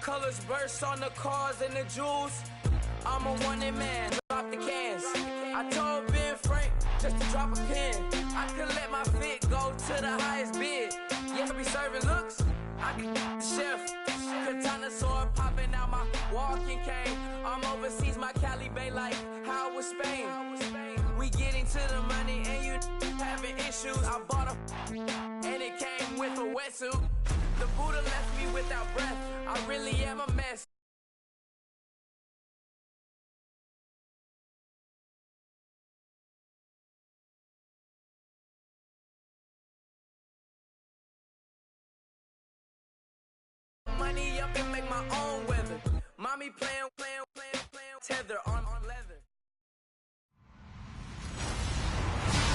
colors burst on the cars and the jewels. I'm a wanted man, drop the cans. I told Ben Frank just to drop a pin. I could let my fit go to the highest bid. Yeah, be serving looks. I can the chef. Katana sword popping out my walking cane. I'm overseas, my Cali Bay like how was Spain. We getting to the money and you having issues. I bought a and it came with a wetsuit. The Buddha left me without breath. I really am a mess. Money up and make my own weather. Mommy playing, tether on leather.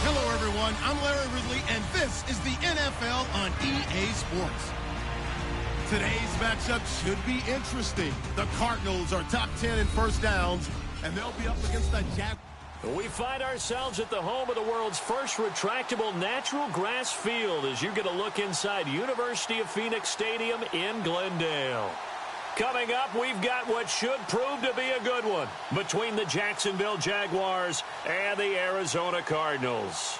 Hello, everyone. I'm Larry Ridley, and this is the NFL on EA Sports. Today's matchup should be interesting. The Cardinals are top 10 in first downs, and they'll be up against the Jaguars. We find ourselves at the home of the world's first retractable natural grass field as you get a look inside University of Phoenix Stadium in Glendale. Coming up, we've got what should prove to be a good one between the Jacksonville Jaguars and the Arizona Cardinals.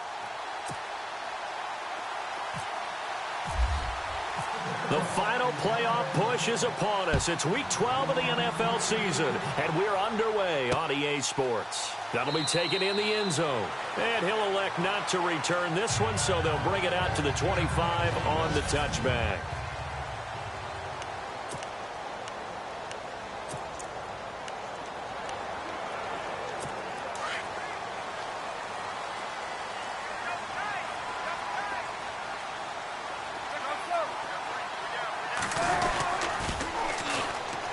The final playoff push is upon us. It's Week 12 of the NFL season, and we're underway on EA Sports. That'll be taken in the end zone. And he'll elect not to return this one, so they'll bring it out to the 25 on the touchback.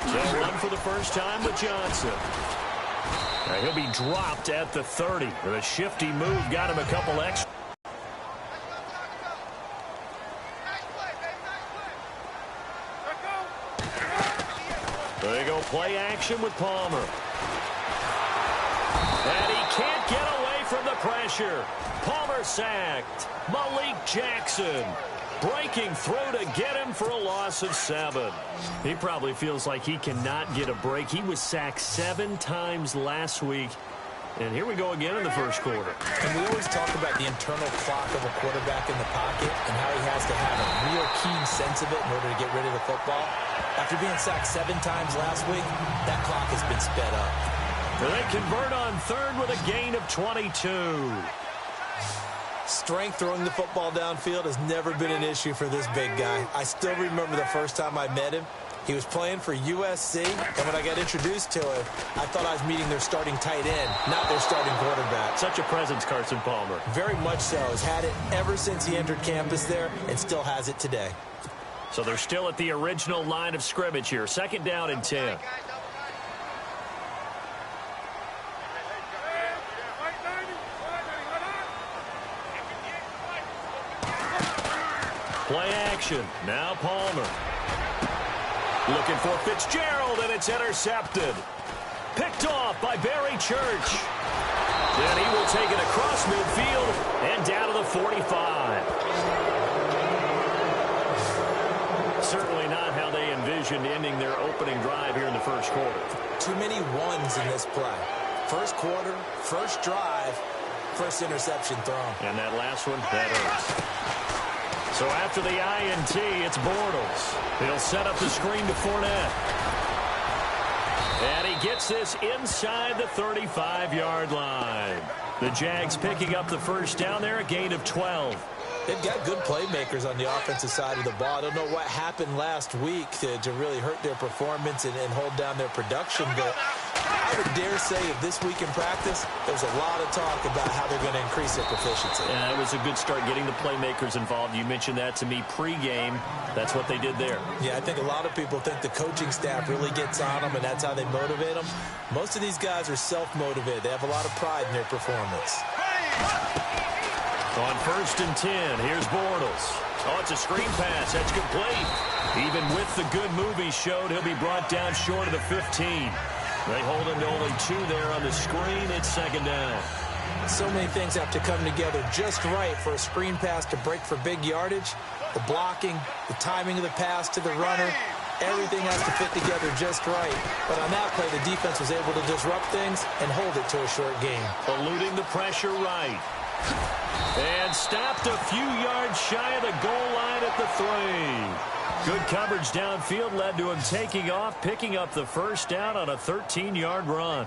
They'll run for the first time with Johnson. He'll be dropped at the 30. The shifty move got him a couple extra. There you go, play action with Palmer. And he can't get away from the pressure. Palmer sacked. Malik Jackson breaking through to get him for a loss of 7. He probably feels like he cannot get a break. He was sacked 7 times last week. And here we go again in the first quarter. And we always talk about the internal clock of a quarterback in the pocket and how he has to have a real keen sense of it in order to get rid of the football. After being sacked 7 times last week, that clock has been sped up. They convert on third with a gain of 22. Strength throwing the football downfield has never been an issue for this big guy. I still remember the first time I met him. He was playing for USC, and when I got introduced to him, I thought I was meeting their starting tight end, not their starting quarterback. Such a presence, Carson Palmer. Very much so. Has had it ever since he entered campus there and still has it today. So they're still at the original line of scrimmage here. 2nd down and 10. Play action. Now Palmer. Looking for Fitzgerald, and it's intercepted. Picked off by Barry Church. Then he will take it across midfield and down to the 45. Certainly not how they envisioned ending their opening drive here in the first quarter. Too many ones in this play. First quarter, first drive, first interception thrown. And that last one, that hurts. So after the INT, it's Bortles. He'll set up the screen to Fournette. And he gets this inside the 35-yard line. The Jags picking up the first down there, a gain of 12. They've got good playmakers on the offensive side of the ball. I don't know what happened last week to really hurt their performance and hold down their production, but I would dare say if this week in practice, there's a lot of talk about how they're going to increase their proficiency. Yeah, it was a good start getting the playmakers involved. You mentioned that to me pregame. That's what they did there. Yeah, I think a lot of people think the coaching staff really gets on them, and that's how they motivate them. Most of these guys are self-motivated. They have a lot of pride in their performance. On 1st and 10, here's Bortles. Oh, it's a screen pass. That's complete. Even with the good move he showed, he'll be brought down short of the 15. They hold him to only 2 there on the screen. It's 2nd down. So many things have to come together just right for a screen pass to break for big yardage. The blocking, the timing of the pass to the runner, Everything has to fit together just right. But on that play, the defense was able to disrupt things and hold it to a short game. Eluding the pressure right. And stopped a few yards shy of the goal line at the 3. Good coverage downfield led to him taking off, picking up the first down on a 13-yard run.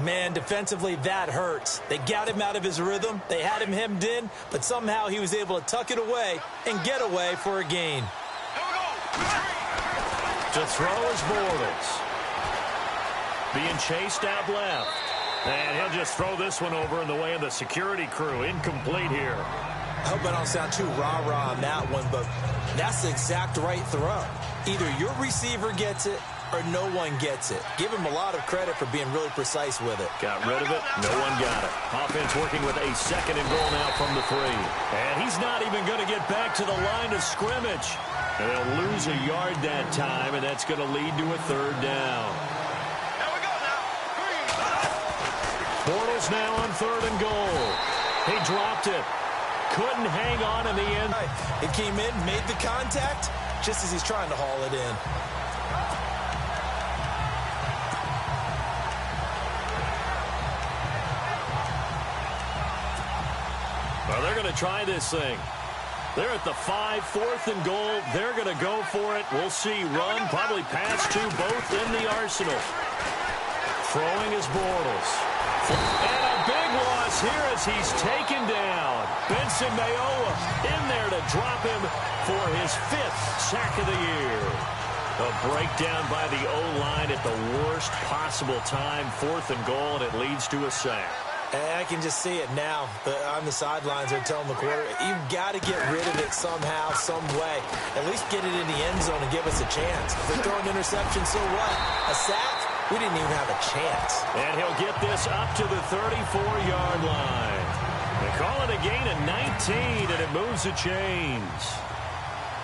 Man, defensively, that hurts. They got him out of his rhythm. They had him hemmed in, but somehow he was able to tuck it away and get away for a gain. To throw is Bortles. Being chased out left. And he'll just throw this one over in the way of the security crew. Incomplete here. I hope I don't sound too rah-rah on that one, but that's the exact right throw. Either your receiver gets it or no one gets it. Give him a lot of credit for being really precise with it. Got rid of it. No one got it. Offense working with a 2nd and goal now from the 3. And he's not even going to get back to the line of scrimmage. And they'll lose a yard that time, and that's going to lead to a 3rd down. Bortles now on 3rd and goal. He dropped it. Couldn't hang on in the end. It came in, made the contact, just as he's trying to haul it in. Well, they're going to try this thing. They're at the 5, 4th and goal. They're going to go for it. We'll see. Run, probably pass to both in the arsenal. Throwing is Bortles. And a big loss here as he's taken down. Benson Mayowa in there to drop him for his 5th sack of the year. A breakdown by the O-line at the worst possible time. 4th and goal, and it leads to a sack. And I can just see it now. On the sidelines, they're telling the quarterback, you've got to get rid of it somehow, some way. At least get it in the end zone and give us a chance. If they're throwing interception, so what? A sack? We didn't even have a chance. And he'll get this up to the 34-yard line. They call it a gain of 19, and it moves the chains.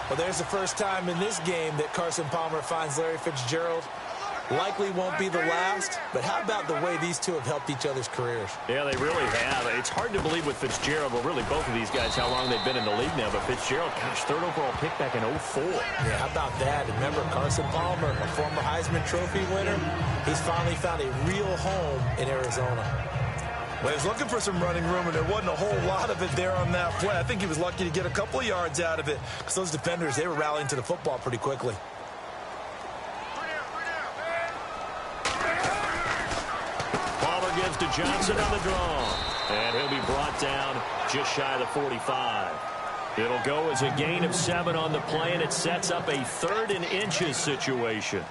Well, there's the first time in this game that Carson Palmer finds Larry Fitzgerald. Likely won't be the last, but how about the way these two have helped each other's careers? Yeah, they really have. It's hard to believe with Fitzgerald, well, really both of these guys, how long they've been in the league now. But Fitzgerald, gosh, 3rd overall pick back in 04. Yeah, how about that? Remember, Carson Palmer, a former Heisman Trophy winner, he's finally found a real home in Arizona. Well, he was looking for some running room, and there wasn't a whole lot of it there on that play. I think he was lucky to get a couple of yards out of it because those defenders, they were rallying to the football pretty quickly. Gives to Johnson on the draw. And he'll be brought down just shy of the 45. It'll go as a gain of 7 on the play, and it sets up a 3rd and inches situation.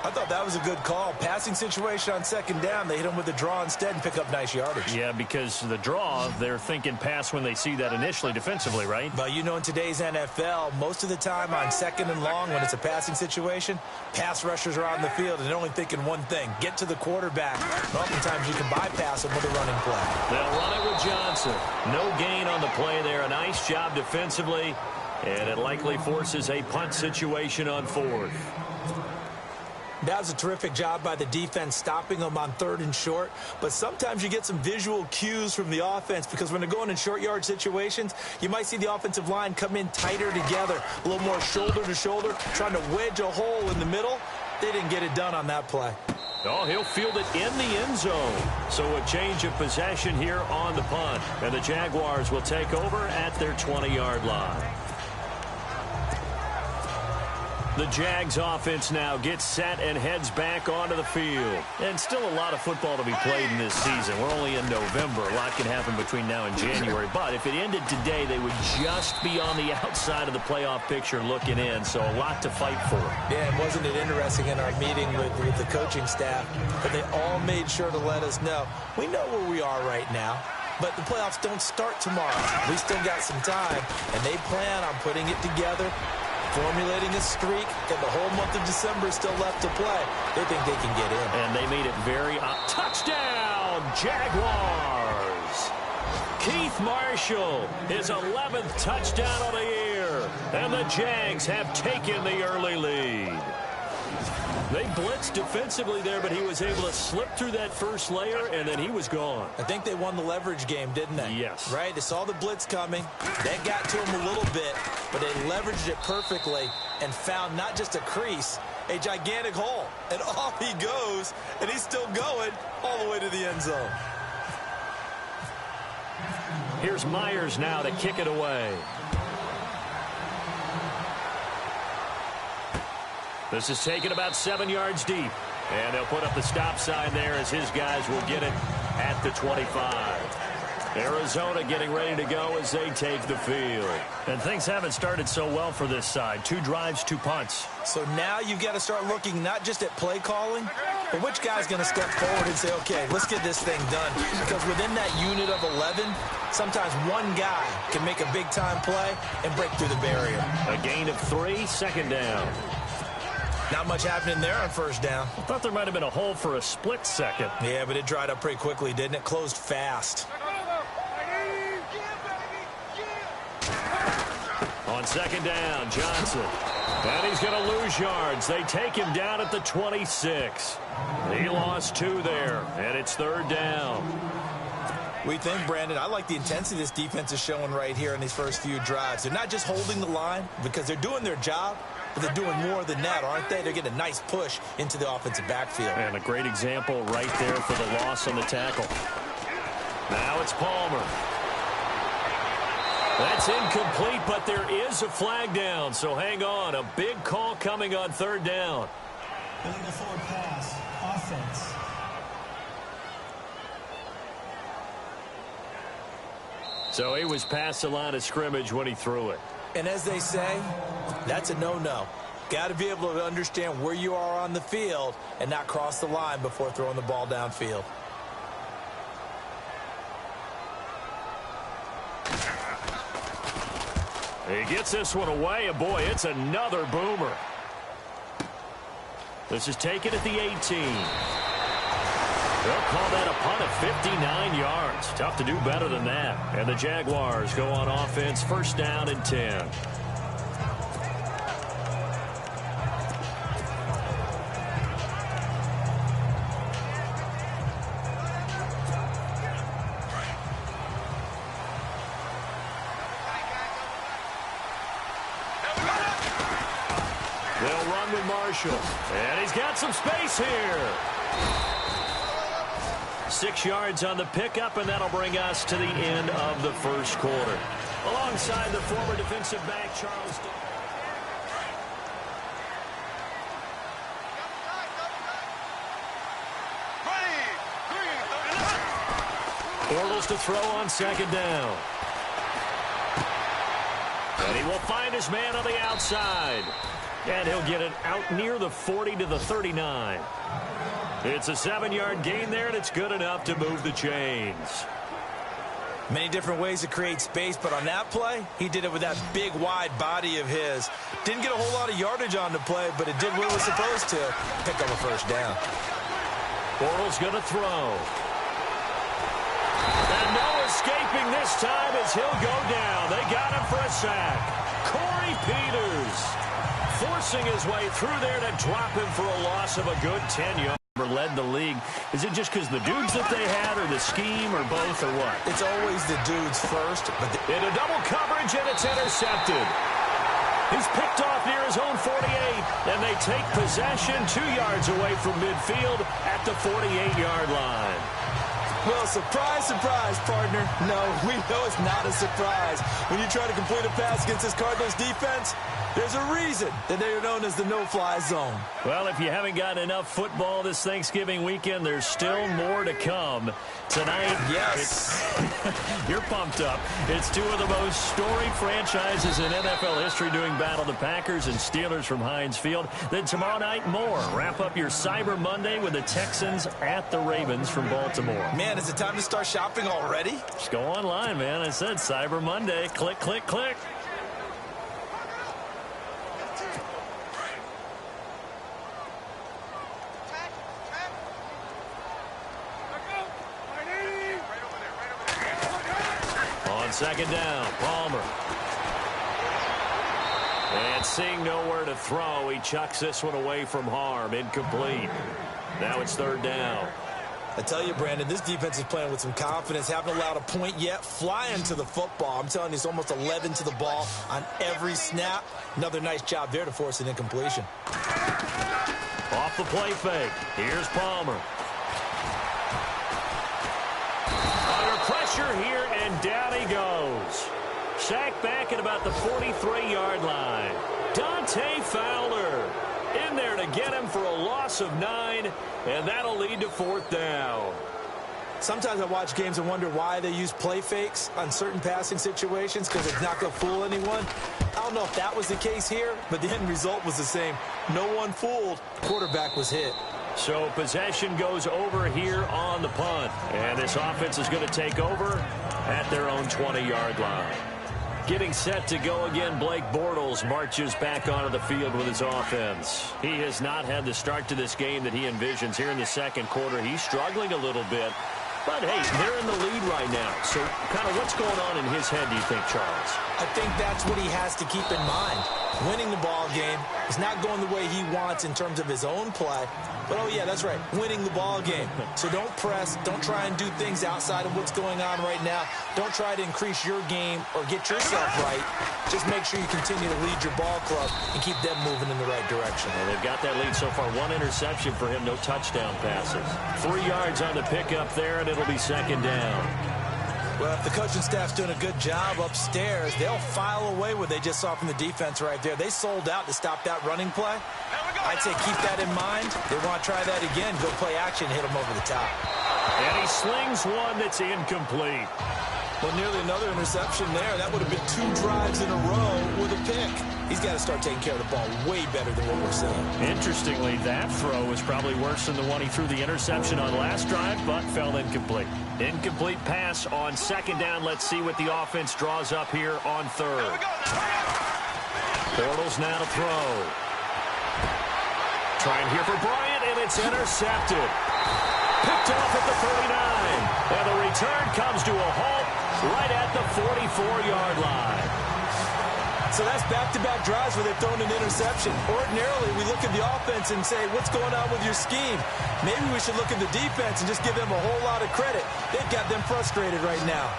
I thought that was a good call. Passing situation on 2nd down. They hit him with the draw instead and pick up nice yardage. Yeah, because the draw, they're thinking pass when they see that initially defensively, right? But you know, in today's NFL, most of the time on 2nd and long, when it's a passing situation, pass rushers are on the field and they're only thinking one thing, get to the quarterback. Oftentimes you can bypass him with a running play. They'll run it with Johnson. No gain on the play there. A nice job defensively, and it likely forces a punt situation on 4th. That was a terrific job by the defense stopping them on 3rd and short. But sometimes you get some visual cues from the offense because when they're going in short yard situations, you might see the offensive line come in tighter together, a little more shoulder to shoulder, trying to wedge a hole in the middle. They didn't get it done on that play. Oh, he'll field it in the end zone. So a change of possession here on the punt. And the Jaguars will take over at their 20-yard line. The Jags offense now gets set and heads back onto the field. And still a lot of football to be played in this season. We're only in November. A lot can happen between now and January. But if it ended today, they would just be on the outside of the playoff picture looking in. So a lot to fight for. Yeah, and wasn't it interesting in our meeting with the coaching staff that they all made sure to let us know, we know where we are right now. But the playoffs don't start tomorrow. We still got some time, and they plan on putting it together, formulating a streak, and the whole month of December is still left to play. They think they can get in. And they made it very touchdown, Jaguars! Keith Marshall, his 11th touchdown of the year. And the Jags have taken the early lead. They blitzed defensively there, but he was able to slip through that first layer, and then he was gone. I think they won the leverage game, didn't they? Yes. Right? They saw the blitz coming. That got to him a little bit, but they leveraged it perfectly and found not just a crease, a gigantic hole. And off he goes, and he's still going all the way to the end zone. Here's Myers now to kick it away. This is taken about 7 yards deep. And they'll put up the stop sign there as his guys will get it at the 25. Arizona getting ready to go as they take the field. And things haven't started so well for this side. 2 drives, 2 punts. So now you've got to start looking not just at play calling, but which guy's going to step forward and say, okay, let's get this thing done. Because within that unit of 11, sometimes one guy can make a big-time play and break through the barrier. A gain of 3, second down. Not much happening there on first down. I thought there might have been a hole for a split second. Yeah, but it dried up pretty quickly, didn't it? Closed fast. On second down, Johnson. And he's going to lose yards. They take him down at the 26. He lost 2 there, and it's third down. We think, Brandon, I like the intensity this defense is showing right here in these first few drives. They're not just holding the line because they're doing their job, but they're doing more than that, aren't they? They're getting a nice push into the offensive backfield. And a great example right there for the loss on the tackle. Now it's Palmer. That's incomplete, but there is a flag down, so hang on. A big call coming on third down. Illegal forward pass, offense. So he was past the line of scrimmage when he threw it. And as they say, that's a no-no. Got to be able to understand where you are on the field and not cross the line before throwing the ball downfield. He gets this one away, and boy, it's another boomer. This is taken at the 18. They'll call that a punt of 59 yards. Tough to do better than that. And the Jaguars go on offense, first down and 10. They'll run with Marshall. And he's got some space here. 6 yards on the pickup, and that'll bring us to the end of the first quarter. Alongside the former defensive back, Charles. Bortles to throw on second down. And he will find his man on the outside. And he'll get it out near the 40 to the 39. It's a 7-yard gain there, and it's good enough to move the chains. Many different ways to create space, but on that play, he did it with that big, wide body of his. Didn't get a whole lot of yardage on the play, but it did what it was supposed to. Pick up a first down. Bortles going to throw. And no escaping this time as he'll go down. They got him for a sack. Corey Peters forcing his way through there to drop him for a loss of a good 10 yards. Led the league. Is it just because the dudes that they had, or the scheme, or both, or what? It's always the dudes first. But into double coverage, and it's intercepted. He's picked off near his own 48, and they take possession 2 yards away from midfield at the 48-yard line. Well, surprise, surprise, partner. No, we know it's not a surprise. When you try to complete a pass against this Cardinals defense, there's a reason that they are known as the no-fly zone. Well, if you haven't gotten enough football this Thanksgiving weekend, there's still more to come. Tonight, yes, you're pumped up. It's 2 of the most storied franchises in NFL history doing battle, the Packers and Steelers from Heinz Field. Then tomorrow night, more. Wrap up your Cyber Monday with the Texans at the Ravens from Baltimore. Man, is it time to start shopping already? Just go online, man. I said Cyber Monday. Click, click, click. Second down, Palmer. And seeing nowhere to throw, he chucks this one away from harm. Incomplete. Now it's third down. I tell you, Brandon, this defense is playing with some confidence. Haven't allowed a point yet. Flying to the football. I'm telling you, it's almost 11 to the ball on every snap. Another nice job there to force an incompletion. Off the play fake. Here's Palmer. Under pressure here, and down he goes. Sacked back at about the 43-yard line. Dante Fowler in there to get him for a loss of 9, and that'll lead to fourth down. Sometimes I watch games and wonder why they use play fakes on certain passing situations, because it's not going to fool anyone. I don't know if that was the case here, but the end result was the same. No one fooled. Quarterback was hit. So possession goes over here on the punt, and this offense is going to take over at their own 20-yard line. Getting set to go again, Blake Bortles marches back onto the field with his offense. He has not had the start to this game that he envisions here in the second quarter. He's struggling a little bit. But, hey, they're in the lead right now. So kind of what's going on in his head, do you think, Charles? I think that's what he has to keep in mind. Winning the ball game is not going the way he wants in terms of his own play. But, oh, yeah, that's right, winning the ball game. So don't press. Don't try and do things outside of what's going on right now. Don't try to increase your game or get yourself right. Just make sure you continue to lead your ball club and keep them moving in the right direction. Well, they've got that lead so far. 1 interception for him, no touchdown passes. 3 yards on the pickup there, and it'll be second down. Well, if the coaching staff's doing a good job upstairs, they'll file away what they just saw from the defense right there. They sold out to stop that running play. I'd say keep that in mind. They want to try that again. Go play action, hit them over the top. And he slings one that's incomplete. Well, nearly another interception there. That would have been 2 drives in a row with a pick. He's got to start taking care of the ball way better than what we're seeing. Interestingly, that throw was probably worse than the one he threw the interception on last drive, but fell incomplete. Incomplete pass on second down. Let's see what the offense draws up here on third. Bortles now to throw. Trying here for Bryant, and it's intercepted. Picked off at the 39. And the return comes to a halt right at the 44-yard line. So that's back-to-back drives where they've thrown an interception. Ordinarily, we look at the offense and say, what's going on with your scheme? Maybe we should look at the defense and just give them a whole lot of credit. They've got them frustrated right now.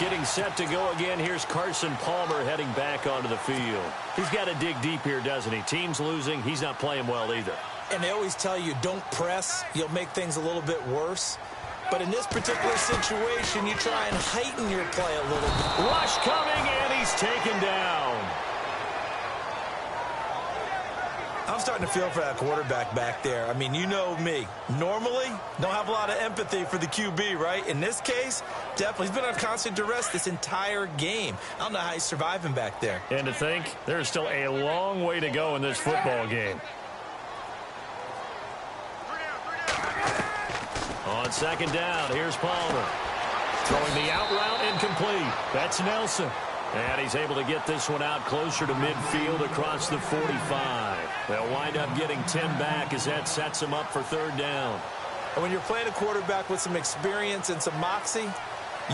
Getting set to go again. Here's Carson Palmer heading back onto the field. He's got to dig deep here, doesn't he? Team's losing. He's not playing well either. And they always tell you, don't press. You'll make things a little bit worse. But in this particular situation, you try and heighten your play a little bit. Rush coming, and he's taken down. I'm starting to feel for that quarterback back there. I mean, you know me. Normally, don't have a lot of empathy for the QB, right? In this case, definitely. He's been on constant duress this entire game. I don't know how he's surviving back there. And to think, there's still a long way to go in this football game. On second down, here's Palmer. Throwing the out route, incomplete. That's Nelson. And he's able to get this one out closer to midfield across the 45. They'll wind up getting 10 back as that sets him up for third down. And when you're playing a quarterback with some experience and some moxie,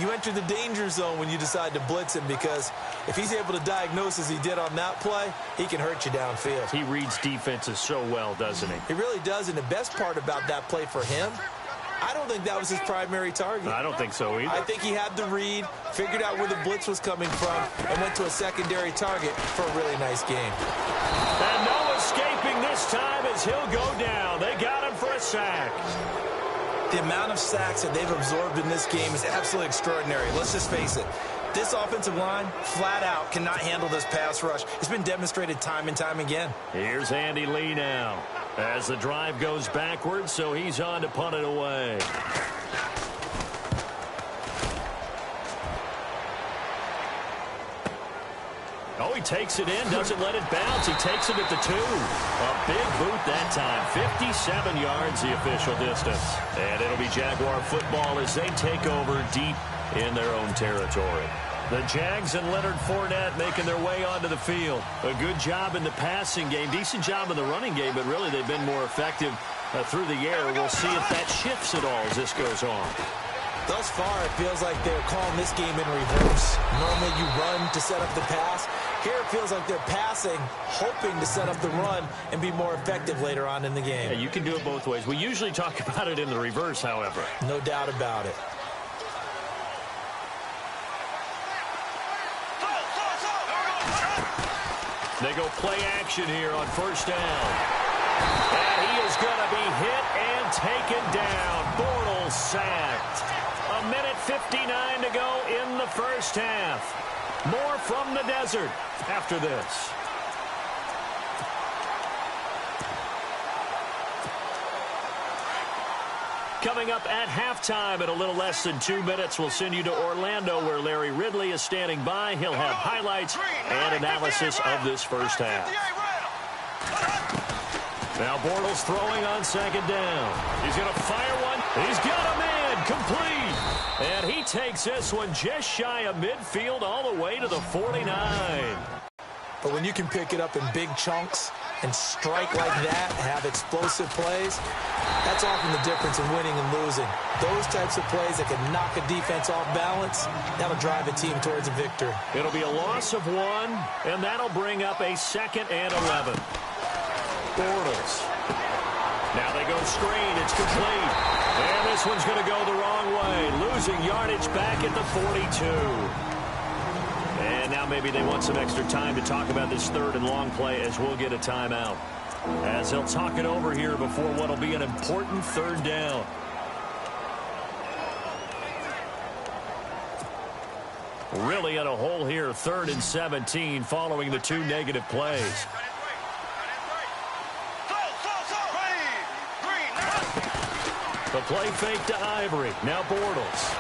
you enter the danger zone when you decide to blitz him, because if he's able to diagnose as he did on that play, he can hurt you downfield. He reads defenses so well, doesn't he? He really does, and the best part about that play for him, I don't think that was his primary target. I don't think so either. I think he had the read, figured out where the blitz was coming from, and went to a secondary target for a really nice game. And no escaping this time as he'll go down. They got him for a sack. The amount of sacks that they've absorbed in this game is absolutely extraordinary. Let's just face it. This offensive line, flat out, cannot handle this pass rush. It's been demonstrated time and time again. Here's Andy Lee now as the drive goes backwards, so he's on to punt it away. Oh, he takes it in, doesn't let it bounce. He takes it at the 2. A big boot that time. 57 yards, the official distance. And it'll be Jaguar football as they take over deep in their own territory. The Jags and Leonard Fournette making their way onto the field. A good job in the passing game, decent job in the running game, but really they've been more effective through the air. We'll see if that shifts at all as this goes on. Thus far, it feels like they're calling this game in reverse. Normally you run to set up the pass. Here it feels like they're passing, hoping to set up the run and be more effective later on in the game. Yeah, you can do it both ways. We usually talk about it in the reverse, however. No doubt about it. They go play action here on first down. And he is going to be hit and taken down. Bortles sacked. 1:59 to go in the first half. More from the desert after this. Coming up at halftime in a little less than 2 minutes, we'll send you to Orlando where Larry Ridley is standing by. He'll have highlights and analysis of this first half. Now Bortles throwing on second down. He's going to fire one. He's got a man complete. And he takes this one just shy of midfield all the way to the 49. But when you can pick it up in big chunks and strike like that, have explosive plays, that's often the difference in winning and losing. Those types of plays that can knock a defense off balance, that'll drive a team towards a victory. It'll be a loss of 1, and that'll bring up a 2nd and 11. Bortles. Now they go screen. It's complete. And this one's going to go the wrong way. Losing yardage back at the 42. And now maybe they want some extra time to talk about this 3rd and long play as we'll get a timeout. As they'll talk it over here before what will be an important 3rd down. Really in a hole here, 3rd and 17 following the 2 negative plays. The play fake to Ivory. Now Bortles.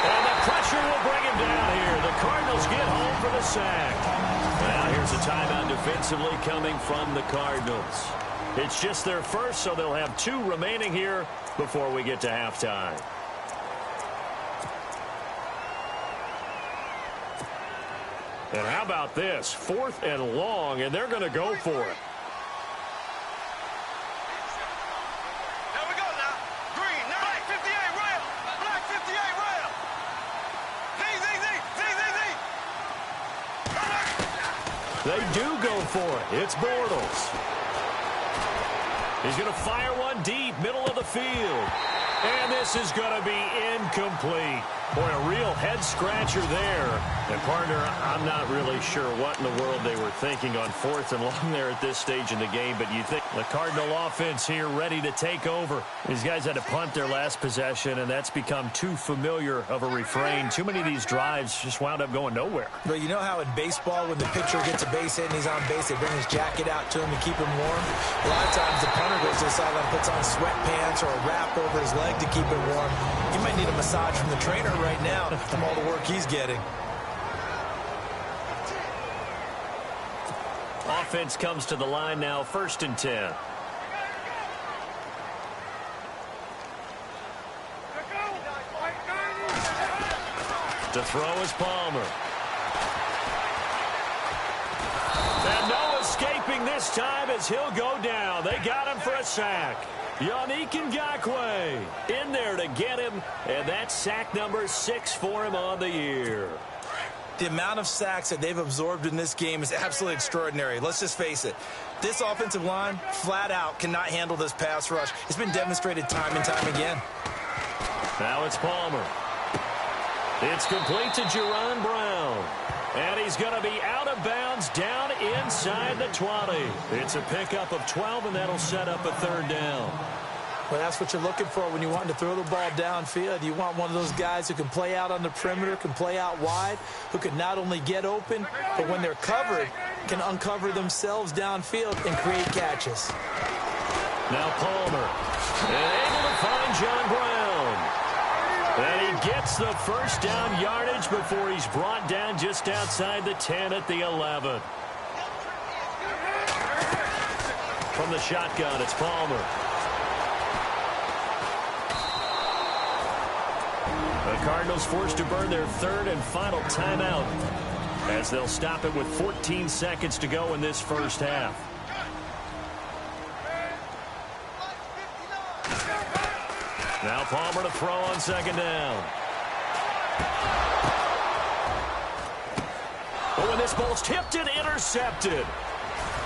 And the pressure will bring him down here. The Cardinals get home for the sack. Now here's a timeout defensively coming from the Cardinals. It's just their first, so they'll have 2 remaining here before we get to halftime. And how about this? 4th and long, and they're going to go for it. They do go for it. It's Bortles. He's going to fire one deep, middle of the field. And this is going to be incomplete. Boy, a real head-scratcher there. And, partner, I'm not really sure what in the world they were thinking on 4th and long there at this stage in the game. But you think the Cardinal offense here ready to take over. These guys had to punt their last possession, and that's become too familiar of a refrain. Too many of these drives just wound up going nowhere. But you know how in baseball, when the pitcher gets a base hit and he's on base, they bring his jacket out to him to keep him warm? A lot of times the punter goes to the sideline, puts on sweatpants or a wrap over his leg to keep him warm. You might need a massage from the trainer right now from all the work he's getting. Offense comes to the line now, 1st and 10. To throw is Palmer. And no escaping this time as he'll go down. They got him for a sack. Yannick Ngakoue in there to get him, and that's sack number 6 for him on the year. The amount of sacks that they've absorbed in this game is absolutely extraordinary. Let's just face it. This offensive line, flat out, cannot handle this pass rush. It's been demonstrated time and time again. Now it's Palmer. It's complete to Jerron Brown. And he's going to be out of bounds down inside the 20. It's a pickup of 12, and that'll set up a 3rd down. Well, that's what you're looking for when you want to throw the ball downfield. You want one of those guys who can play out on the perimeter, can play out wide, who can not only get open, but when they're covered, can uncover themselves downfield and create catches. Now Palmer, and able to find John Brown. And he gets the 1st down yardage before he's brought down just outside the 10 at the 11. From the shotgun, it's Palmer. The Cardinals forced to burn their 3rd and final timeout as they'll stop it with 14 seconds to go in this first half. Now Palmer to throw on second down. But when this ball's tipped and intercepted.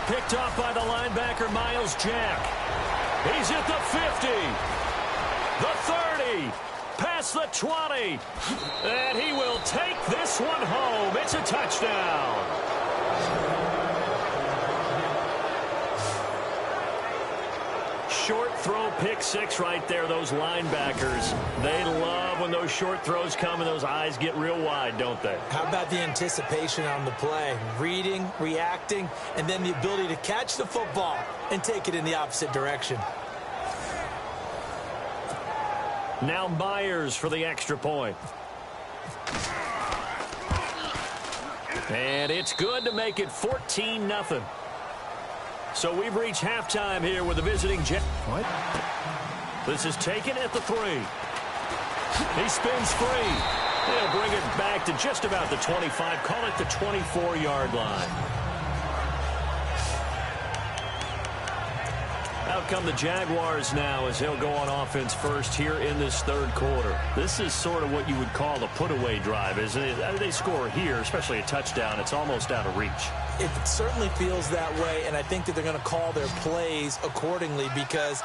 Picked off by the linebacker, Miles Jack. He's at the 50. The 30. Past the 20. And he will take this one home. It's a touchdown. Short throw, pick six right there. Those linebackers, they love when those short throws come and those eyes get real wide, don't they? How about the anticipation on the play? Reading, reacting, and then the ability to catch the football and take it in the opposite direction. Now Myers for the extra point. And it's good to make it 14-0. So we've reached halftime here with the visiting Jet. What? This is taken at the 3. He spins free. They'll bring it back to just about the 25. Call it the 24-yard line. Out come the Jaguars now as they'll go on offense first here in this third quarter. This is sort of what you would call a put-away drive, isn't it? They score here, especially a touchdown. It's almost out of reach. It certainly feels that way, and I think that they're going to call their plays accordingly because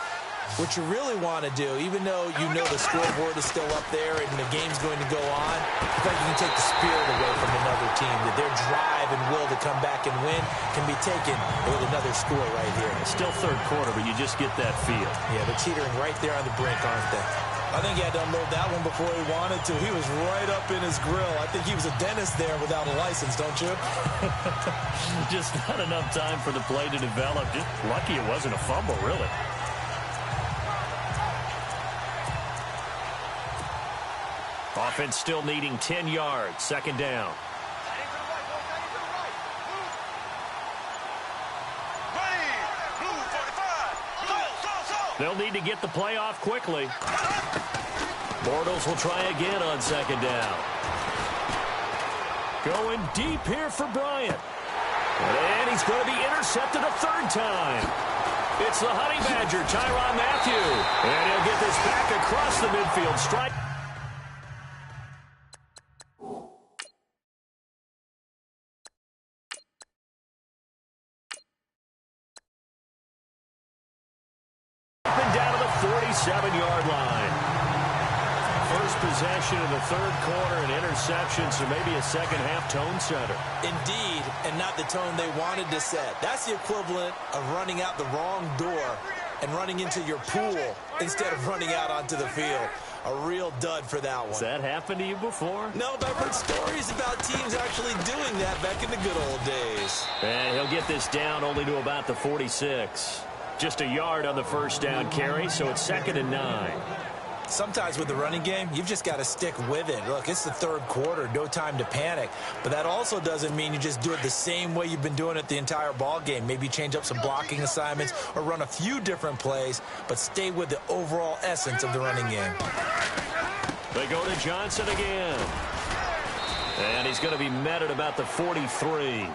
what you really want to do, even though you know the scoreboard is still up there and the game's going to go on, I think you can take the spirit away from another team, that their drive and will to come back and win can be taken with another score right here. It's still third quarter, but you just get that feel. Yeah, they're teetering right there on the brink, aren't they? I think he had to unload that one before he wanted to. He was right up in his grill. I think he was a dentist there without a license, don't you? Just not enough time for the play to develop. Just lucky it wasn't a fumble, really. Offense still needing 10 yards. Second down. They'll need to get the play off quickly. Bortles will try again on second down. Going deep here for Bryant. And he's going to be intercepted a third time. It's the Honey Badger, Tyrann Mathieu. And he'll get this back across the midfield stripe. Down to the 47-yard line. First possession of the third quarter, an interception, so maybe a second-half tone setter. Indeed, and not the tone they wanted to set. That's the equivalent of running out the wrong door and running into your pool instead of running out onto the field. A real dud for that one. Has that happened to you before? No, but I've heard stories about teams actually doing that back in the good old days. And he'll get this down only to about the 46. Just a yard on the first down carry, so it's 2nd and 9. Sometimes with the running game, you've just got to stick with it. Look, it's the third quarter, no time to panic. But that also doesn't mean you just do it the same way you've been doing it the entire ball game. Maybe change up some blocking assignments or run a few different plays, but stay with the overall essence of the running game. They go to Johnson again. And he's going to be met at about the 43.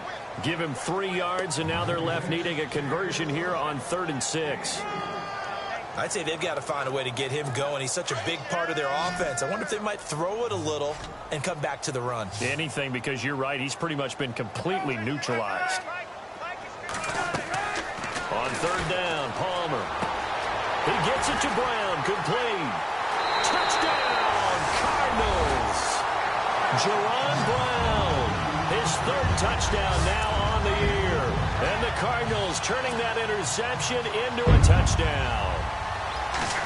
Give him 3 yards, and now they're left needing a conversion here on 3rd and 6. I'd say they've got to find a way to get him going. He's such a big part of their offense. I wonder if they might throw it a little and come back to the run. Anything, because you're right. He's pretty much been completely neutralized. On 3rd down, Palmer. He gets it to Brown. Complete. Touchdown, Cardinals. Jaron Brown. His 3rd touchdown now on the year. And the Cardinals turning that interception into a touchdown.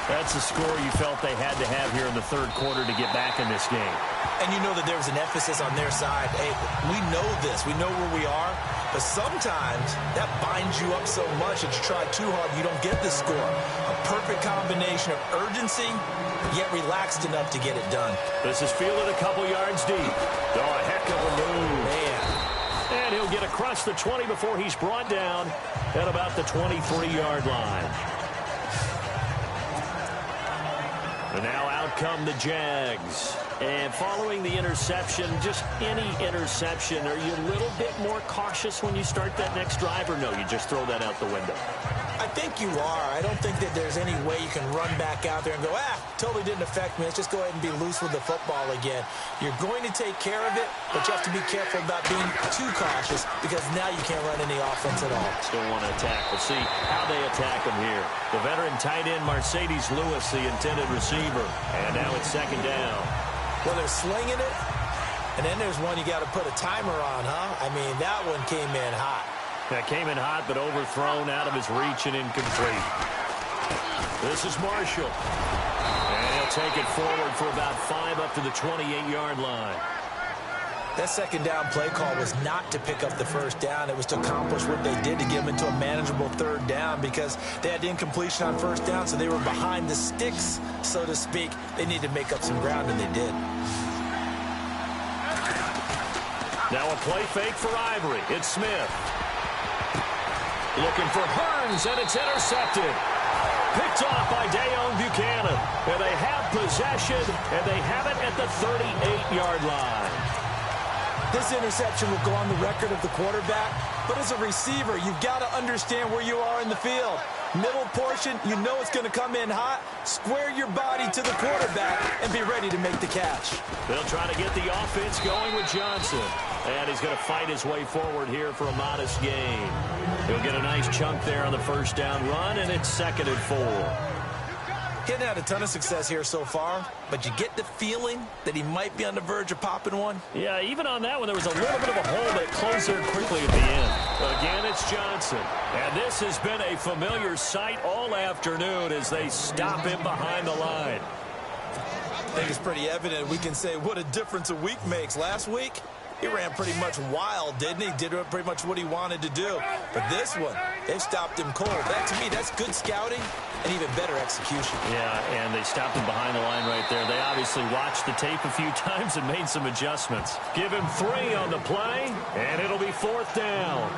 That's the score you felt they had to have here in the third quarter to get back in this game. And you know that there was an emphasis on their side. Hey, we know this. We know where we are. But sometimes that binds you up so much that you try too hard, you don't get the score. A perfect combination of urgency, yet relaxed enough to get it done. This is fielded a couple yards deep. Oh, a heck of a move. Man. And he'll get across the 20 before he's brought down at about the 23-yard line. And now out come the Jags. And following the interception, just any interception, are you a little bit more cautious when you start that next drive, or no, you just throw that out the window? I think you are. I don't think that there's any way you can run back out there and go, totally didn't affect me. Let's just go ahead and be loose with the football again. You're going to take care of it, but you have to be careful about being too cautious because now you can't run any offense at all. Still want to attack. We'll see how they attack him here. The veteran tight end, Mercedes Lewis, the intended receiver. And now it's second down. Well, they're slinging it, and then there's one you got to put a timer on, huh? I mean, that one came in hot. That came in hot, but overthrown out of his reach and incomplete. This is Marshall. And he'll take it forward for about 5 up to the 28-yard line. That second down play call was not to pick up the first down. It was to accomplish what they did to get them into a manageable third down because they had incompletion on first down, so they were behind the sticks, so to speak. They needed to make up some ground, and they did. Now a play fake for Ivory. It's Smith. Looking for Hearns, and it's intercepted. Picked off by Dayon Buchanan. And they have possession, and they have it at the 38-yard line. This interception will go on the record of the quarterback, but as a receiver, you've got to understand where you are in the field. Middle portion, you know it's going to come in hot. Square your body to the quarterback and be ready to make the catch. They'll try to get the offense going with Johnson. And he's going to fight his way forward here for a modest gain. He'll get a nice chunk there on the first down run, and it's 2nd and 4. He hasn't had a ton of success here so far, but you get the feeling that he might be on the verge of popping one. Yeah, even on that one, there was a little bit of a hole, but it closed there quickly at the end. Again, it's Johnson. And this has been a familiar sight all afternoon as they stop him behind the line. I think it's pretty evident. We can say what a difference a week makes. Last week, he ran pretty much wild, didn't he? Did pretty much what he wanted to do. But this one, they stopped him cold. That, to me, that's good scouting and even better execution. Yeah, and they stopped him behind the line right there. They obviously watched the tape a few times and made some adjustments. Give him 3 on the play, and it'll be 4th down.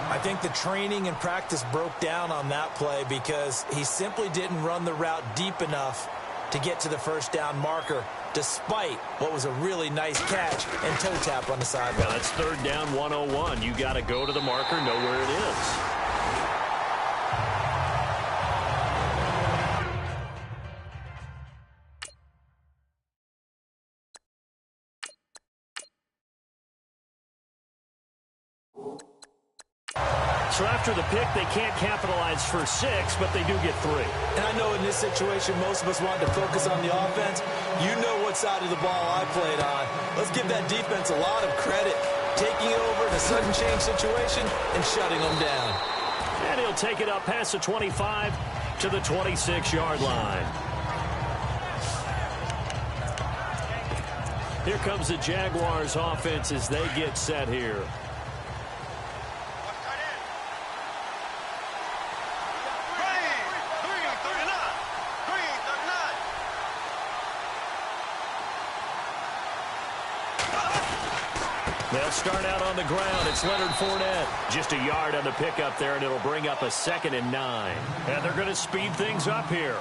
I think the training and practice broke down on that play because he simply didn't run the route deep enough to get to the first down marker, despite what was a really nice catch and toe tap on the sideline. Well, that's 3rd down 101. You got to go to the marker, know where it is. So after the pick, they can't capitalize for 6, but they do get 3. And I know in this situation, most of us want to focus on the offense. You know what side of the ball I played on. Let's give that defense a lot of credit. Taking it over in a sudden change situation and shutting them down. And he'll take it up past the 25 to the 26-yard line. Here comes the Jaguars offense as they get set here. They'll start out on the ground. It's Leonard Fournette. Just a yard on the pickup there, and it'll bring up a 2nd and 9. And they're going to speed things up here.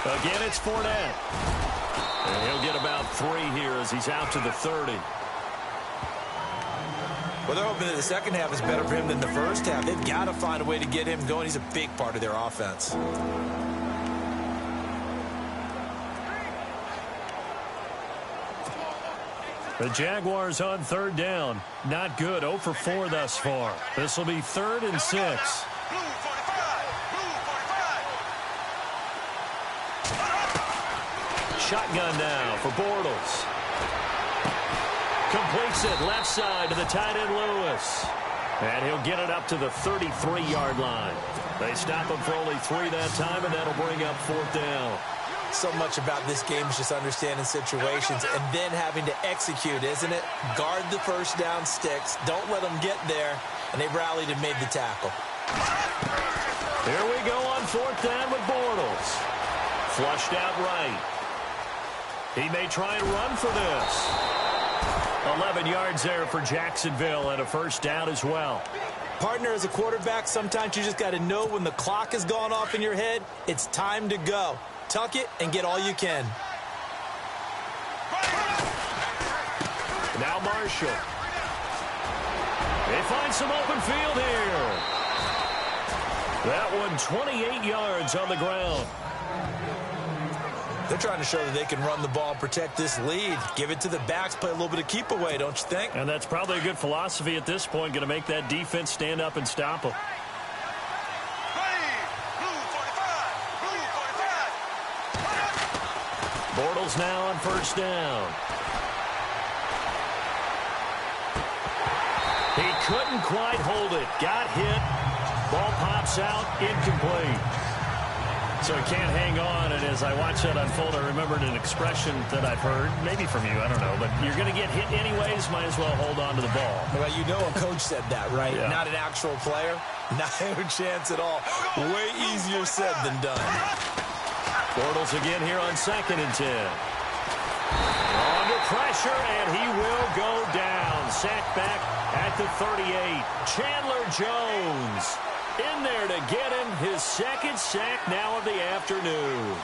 Again, it's Fournette. And he'll get about 3 here as he's out to the 30. Well, they're hoping that the second half is better for him than the first half. They've got to find a way to get him going. He's a big part of their offense. The Jaguars on 3rd down. Not good. 0 for 4 thus far. This will be 3rd and 6. Shotgun now for Bortles. Completes it left side to the tight end Lewis. And he'll get it up to the 33-yard line. They stop him for only 3 that time, and that'll bring up 4th down. So much about this game is just understanding situations and then having to execute, isn't it? Guard the first down sticks. Don't let them get there. And they rallied and made the tackle. Here we go on 4th down with Bortles. Flushed out right. He may try and run for this. 11 yards there for Jacksonville and a first down as well. Partner, as a quarterback, sometimes you just got to know when the clock has gone off in your head, it's time to go. Tuck it and get all you can. Now Marshall. They find some open field here. That one 28 yards on the ground. They're trying to show that they can run the ball and protect this lead. Give it to the backs, play a little bit of keep away, don't you think? And that's probably a good philosophy at this point, going to make that defense stand up and stop them. Bortles now on first down. He couldn't quite hold it. Got hit. Ball pops out. Incomplete. So he can't hang on. And as I watch that unfold, I remembered an expression that I've heard, maybe from you, I don't know. But you're going to get hit anyways. Might as well hold on to the ball. Well, you know a coach said that, right? Yeah. Not an actual player. Not a chance at all. Way easier said than done. Bortles again here on 2nd and 10. Under pressure, and he will go down. Sacked back at the 38. Chandler Jones in there to get him his second sack now of the afternoon.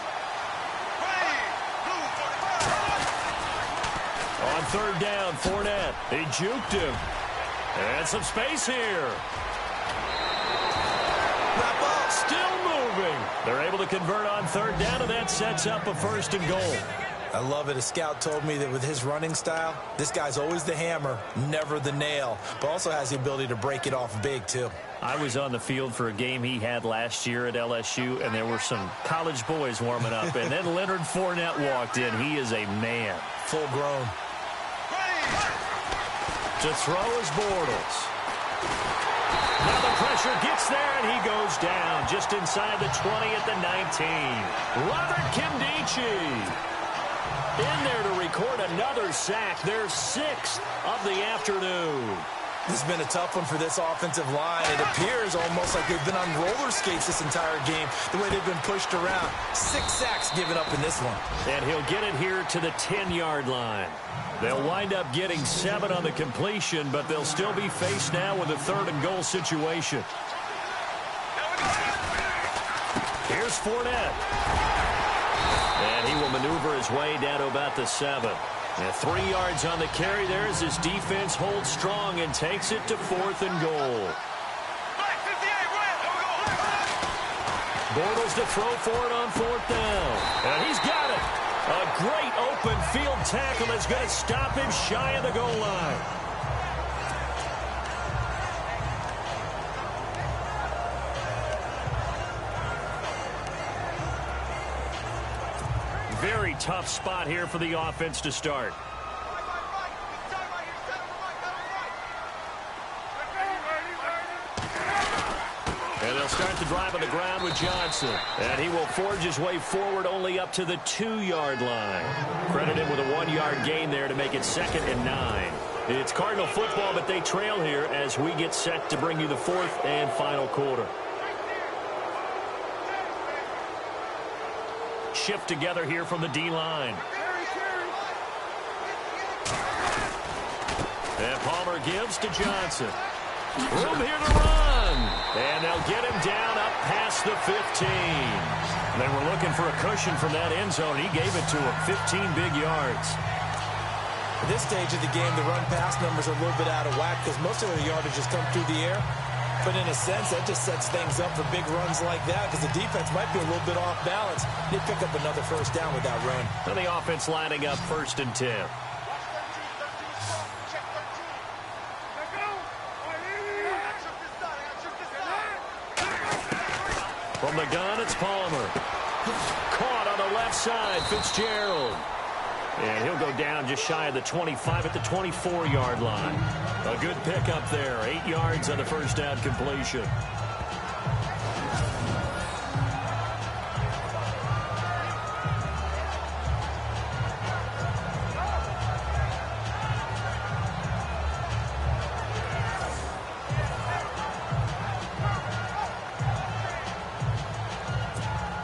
On 3rd down, Fournette. He juked him. And some space here. Still moving. They're able to convert on 3rd down, and that sets up a 1st and goal. I love it. A scout told me that with his running style, this guy's always the hammer, never the nail, but also has the ability to break it off big, too. I was on the field for a game he had last year at LSU, and there were some college boys warming up, and then Leonard Fournette walked in. He is a man. Full grown. To throw is Bortles. Now the pressure gets there, and he goes down just inside the 20 at the 19. Robert Kimdichie in there to record another sack, their 6th of the afternoon. This has been a tough one for this offensive line. It appears almost like they've been on roller skates this entire game, the way they've been pushed around. 6 sacks given up in this one. And he'll get it here to the 10-yard line. They'll wind up getting 7 on the completion, but they'll still be faced now with a 3rd and goal situation. Here's Fournette. And he will maneuver his way down to about the 7. And 3 yards on the carry there as his defense holds strong and takes it to 4th and goal. Bortles to throw for it on 4th down. And he's got it. A great open field tackle is going to stop him shy of the goal line. Very tough spot here for the offense to start. And they'll start the drive on the ground with Johnson. And he will forge his way forward only up to the 2-yard line. Credit him with a 1-yard gain there to make it 2nd and 9. It's Cardinal football, but they trail here as we get set to bring you the 4th and final quarter. Shift together here from the D-line. And Palmer gives to Johnson. Room here to run. And they'll get him down up past the 15. They were looking for a cushion from that end zone. He gave it to him. 15 big yards. At this stage of the game, the run-pass numbers are a little bit out of whack because most of their yardage has come through the air. But in a sense, that just sets things up for big runs like that because the defense might be a little bit off balance. They pick up another 1st down with that run. And the offense lining up 1st and 10. From the gun, it's Palmer. Caught on the left side, Fitzgerald. And he'll go down just shy of the 25 at the 24-yard line. A good pickup there. 8 yards on the 1st down completion.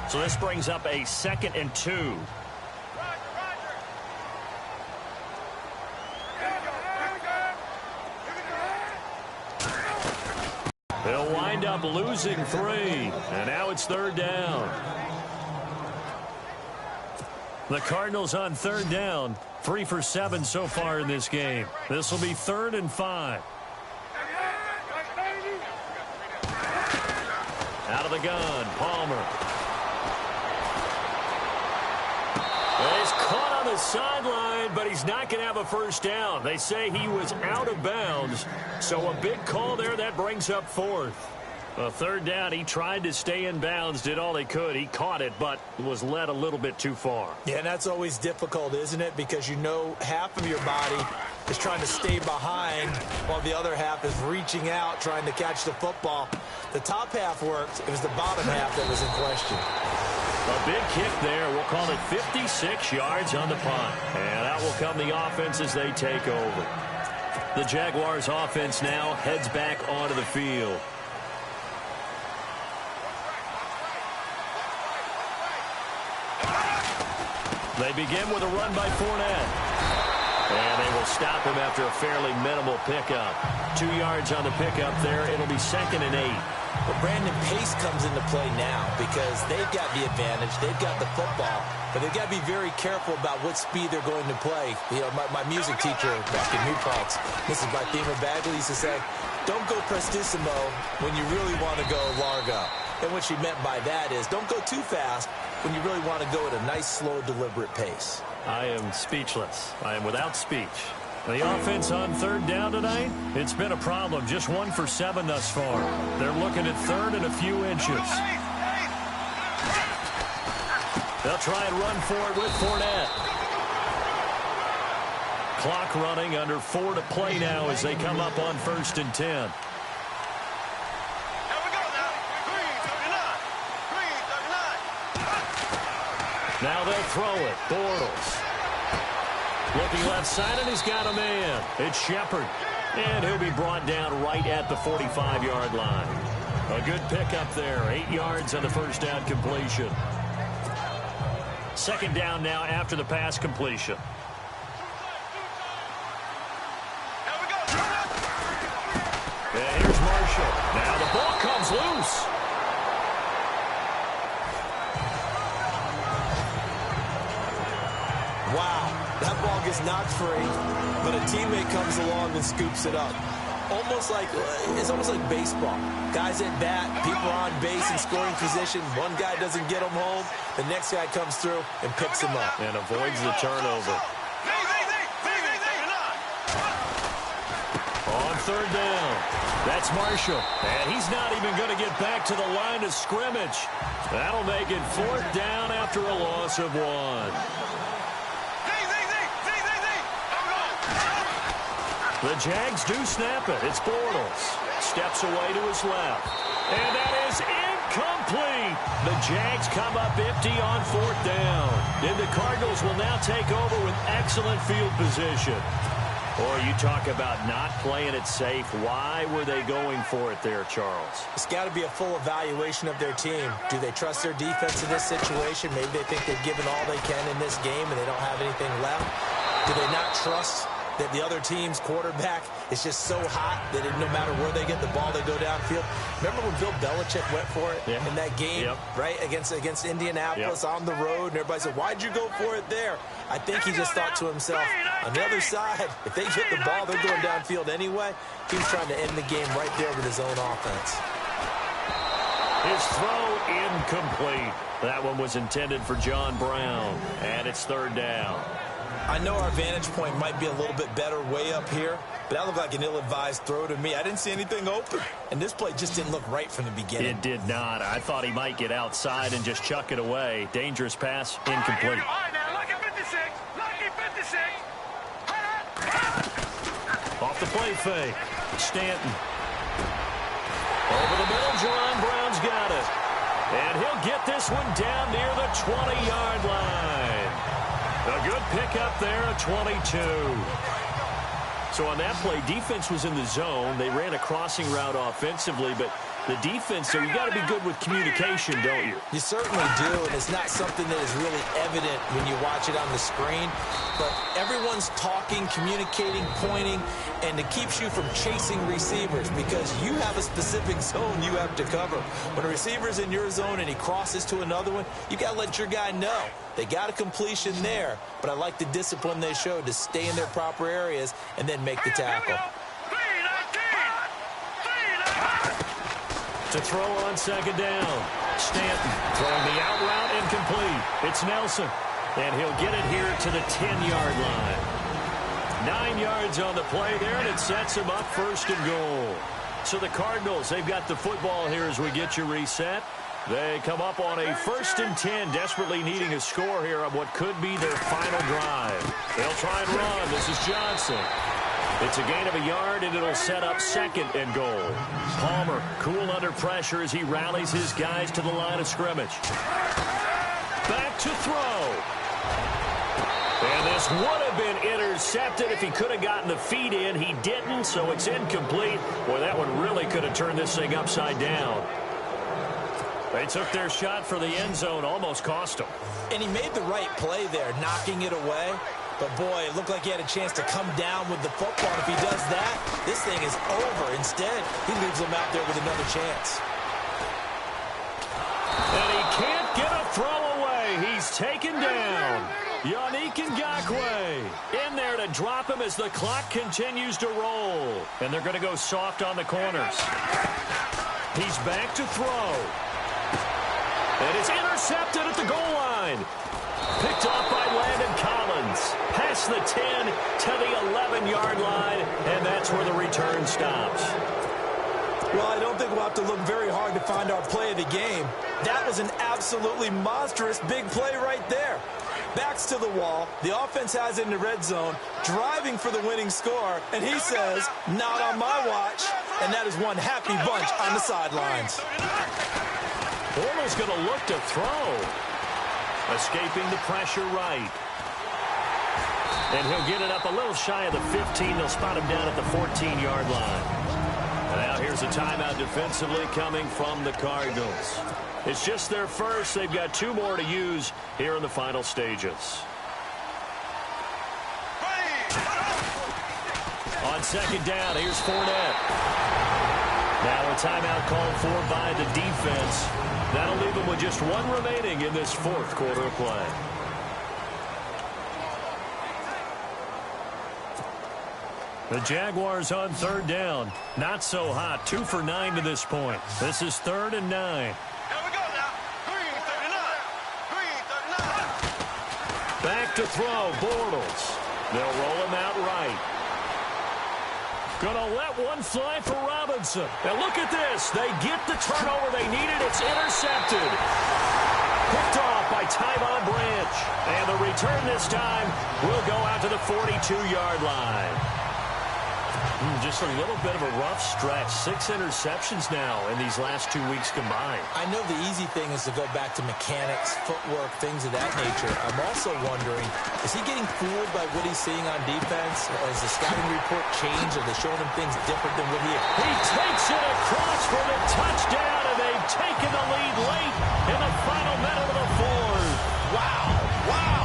So this brings up a 2nd and 2. They'll wind up losing 3. And now it's 3rd down. The Cardinals on third down. 3 for 7 so far in this game. This will be 3rd and 5. Out of the gun, Palmer. He's caught on the sideline, but he's not going to have a first down. They say he was out of bounds, so a big call there. That brings up 4th. A 3rd down, he tried to stay in bounds, did all he could. He caught it, but was led a little bit too far. Yeah, and that's always difficult, isn't it? Because you know half of your body is trying to stay behind while the other half is reaching out, trying to catch the football. The top half worked. It was the bottom half that was in question. A big kick there. We'll call it 56 yards on the punt. And out will come the offense as they take over. The Jaguars offense now heads back onto the field. They begin with a run by Fournette. And they will stop him after a fairly minimal pickup. 2 yards on the pickup there. It'll be 2nd and 8. But Brandon, pace comes into play now because they've got the advantage. They've got the football. But they've got to be very careful about what speed they're going to play. You know, my music teacher back in New Paltz, Mrs. Barthema Bagley, used to say, don't go prestissimo when you really want to go largo. And what she meant by that is don't go too fast when you really want to go at a nice, slow, deliberate pace. I am speechless. I am without speech. The offense on 3rd down tonight, it's been a problem. Just 1 for 7 thus far. They're looking at 3rd and a few inches. They'll try and run for it with Fournette. Clock running, under 4 to play now as they come up on 1st and 10. Now they'll throw it. Bortles. Looking left side, and he's got a man. It's Shepard. And he'll be brought down right at the 45-yard line. A good pickup there. 8 yards on the first down completion. 2nd down now after the pass completion. And here's Marshall. Now the ball comes loose. Wow, that ball gets knocked free, but a teammate comes along and scoops it up. It's almost like baseball. Guys at bat, people on base in scoring position. One guy doesn't get him home. The next guy comes through and picks him up. And avoids the turnover. On 3rd down, that's Marshall. And he's not even going to get back to the line of scrimmage. That'll make it 4th down after a loss of 1. The Jags do snap it. It's Bortles. Steps away to his left. And that is incomplete. The Jags come up empty on 4th down. And the Cardinals will now take over with excellent field position. Or you talk about not playing it safe. Why were they going for it there, Charles? It's got to be a full evaluation of their team. Do they trust their defense in this situation? Maybe they think they've given all they can in this game and they don't have anything left. Do they not trust that the other team's quarterback is just so hot that no matter where they get the ball, they go downfield? Remember when Bill Belichick went for it in that game, right, against Indianapolis on the road, and everybody said, why'd you go for it there? I think he just thought to himself, on the other side, if they get the ball, they're going downfield anyway. He was trying to end the game right there with his own offense. His throw incomplete. That one was intended for John Brown, and it's 3rd down. I know our vantage point might be a little bit better way up here, but that looked like an ill-advised throw to me. I didn't see anything open, and this play just didn't look right from the beginning. It did not. I thought he might get outside and just chuck it away. Dangerous pass, incomplete. All right, now, lucky 56. Lucky 56. Off the play fake. Stanton. Over the middle, Jerron Brown's got it. And he'll get this one down near the 20-yard line. A good pickup there at 22. So on that play, defense was in the zone. They ran a crossing route offensively, but The defense, so you got to be good with communication, don't you? You certainly do, and it's not something that is really evident when you watch it on the screen. But everyone's talking, communicating, pointing, and it keeps you from chasing receivers because you have a specific zone you have to cover. When a receiver's in your zone and he crosses to another one, you got to let your guy know. They got a completion there, but I like the discipline they showed to stay in their proper areas and then make the tackle. To throw on second down. Stanton throwing the out route incomplete. It's Nelson. And he'll get it here to the 10-yard line. 9 yards on the play there, and it sets him up first and goal. So the Cardinals, they've got the football here as we get you reset. They come up on a 1st and 10, desperately needing a score here on what could be their final drive. They'll try and run. This is Johnson. It's a gain of a yard, and it'll set up 2nd and goal. Palmer, cool under pressure as he rallies his guys to the line of scrimmage. Back to throw. And this would have been intercepted if he could have gotten the feet in. He didn't, so it's incomplete. Boy, that one really could have turned this thing upside down. They took their shot for the end zone, almost cost him. And he made the right play there, knocking it away. But, boy, it looked like he had a chance to come down with the football. If he does that, this thing is over. Instead, he leaves him out there with another chance. And he can't get a throw away. He's taken down. Yannick Ngakoue in there to drop him as the clock continues to roll. And they're going to go soft on the corners. He's back to throw. And it's intercepted at the goal line. Picked off by Landon Collins. Past the 10 to the 11-yard line, and that's where the return stops. Well, I don't think we'll have to look very hard to find our play of the game. That was an absolutely monstrous big play right there. Backs to the wall. The offense has it in the red zone, driving for the winning score, and he says, not on my watch. And that is one happy bunch on the sidelines. Bortles going to look to throw. Escaping the pressure right. And he'll get it up a little shy of the 15. They'll spot him down at the 14-yard line. And now here's a timeout defensively coming from the Cardinals. It's just their first. They've got 2 more to use here in the final stages. On second down, here's Fournette. Now a timeout called for by the defense. That'll leave them with just 1 remaining in this 4th quarter of play. The Jaguars on 3rd down. Not so hot. 2 for 9 to this point. This is 3rd and 9. Here we go now. Green 39. Green 39. Back to throw. Bortles. They'll roll him out right. Gonna let one fly for Robinson. And look at this. They get the turnover they needed. It's intercepted. Picked off by Tyvon Branch. And the return this time will go out to the 42-yard line. Just a little bit of a rough stretch. 6 interceptions now in these last 2 weeks combined. I know the easy thing is to go back to mechanics, footwork, things of that nature. I'm also wondering, is he getting fooled by what he's seeing on defense? Has the scouting report changed? Are they showing him things different than what he... He takes it across for the touchdown, and they've taken the lead late in the final minute of the 4th. Wow. Wow.